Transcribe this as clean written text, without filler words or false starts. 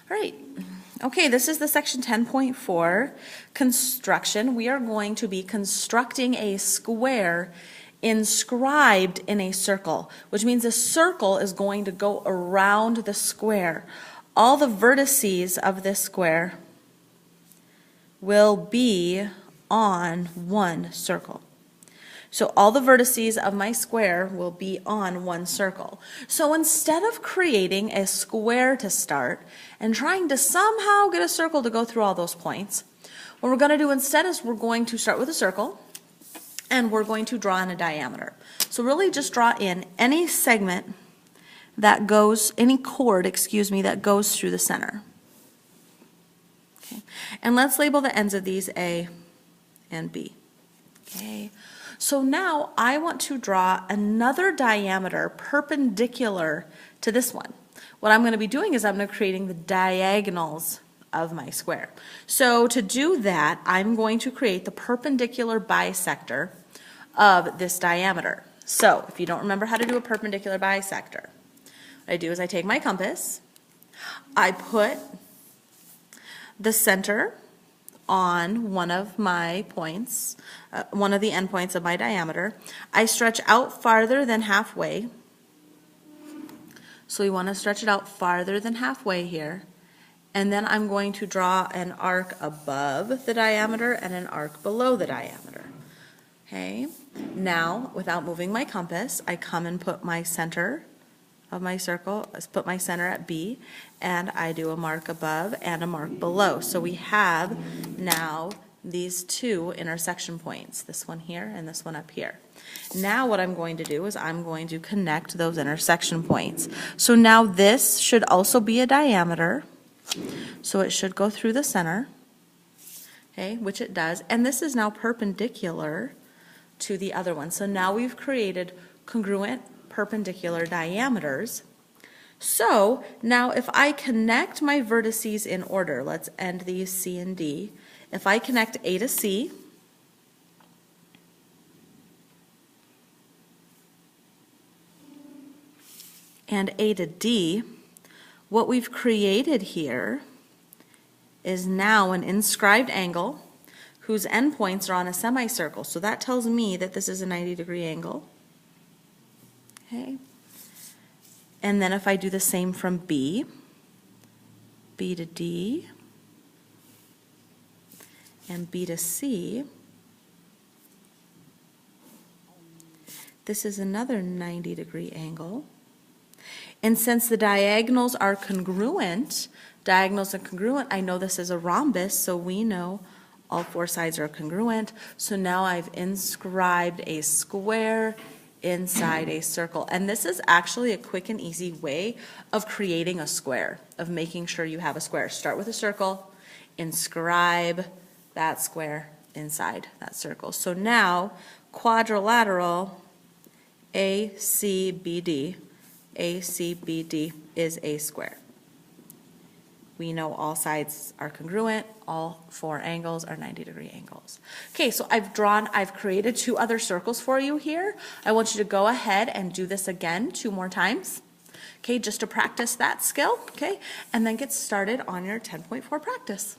All right. Okay, this is the section 10.4, construction. We are going to be constructing a square inscribed in a circle, which means a circle is going to go around the square. All the vertices of this square will be on one circle. So all the vertices of my square will be on one circle. So instead of creating a square to start and trying to somehow get a circle to go through all those points, what we're going to do instead is we're going to start with a circle and we're going to draw in a diameter. So really just draw in any segment that goes, any chord, that goes through the center. Okay. And let's label the ends of these A and B. Okay. So now I want to draw another diameter perpendicular to this one. What I'm going to be doing is I'm going to be creating the diagonals of my square. So to do that, I'm going to create the perpendicular bisector of this diameter. So if you don't remember how to do a perpendicular bisector, what I do is I take my compass, I put the center on one of my points, one of the endpoints of my diameter. I stretch out farther than halfway. So we want to stretch it out farther than halfway here. And then I'm going to draw an arc above the diameter and an arc below the diameter. Okay. Now, without moving my compass, I come and put my center of my circle, let's put my center at B, and I do a mark above and a mark below. So we have now these two intersection points, this one here and this one up here. Now what I'm going to do is I'm going to connect those intersection points. So now this should also be a diameter, so it should go through the center, okay, which it does, and this is now perpendicular to the other one. So now we've created congruent perpendicular diameters. So now if I connect my vertices in order, let's end these C and D. If I connect A to C, and A to D, what we've created here is now an inscribed angle whose endpoints are on a semicircle. So that tells me that this is a 90-degree angle. Okay. And then if I do the same from B, B to D, and B to C, this is another 90-degree angle. And since the diagonals are congruent, I know this is a rhombus, so we know all four sides are congruent. So now I've inscribed a square inside a circle. And this is actually a quick and easy way of creating a square, of making sure you have a square. Start with a circle, inscribe that square inside that circle. So now quadrilateral ACBD is a square. We know all sides are congruent, all four angles are 90-degree angles. Okay, so I've created two other circles for you here. I want you to go ahead and do this again 2 more times, okay, just to practice that skill, okay, and then get started on your 10.4 practice.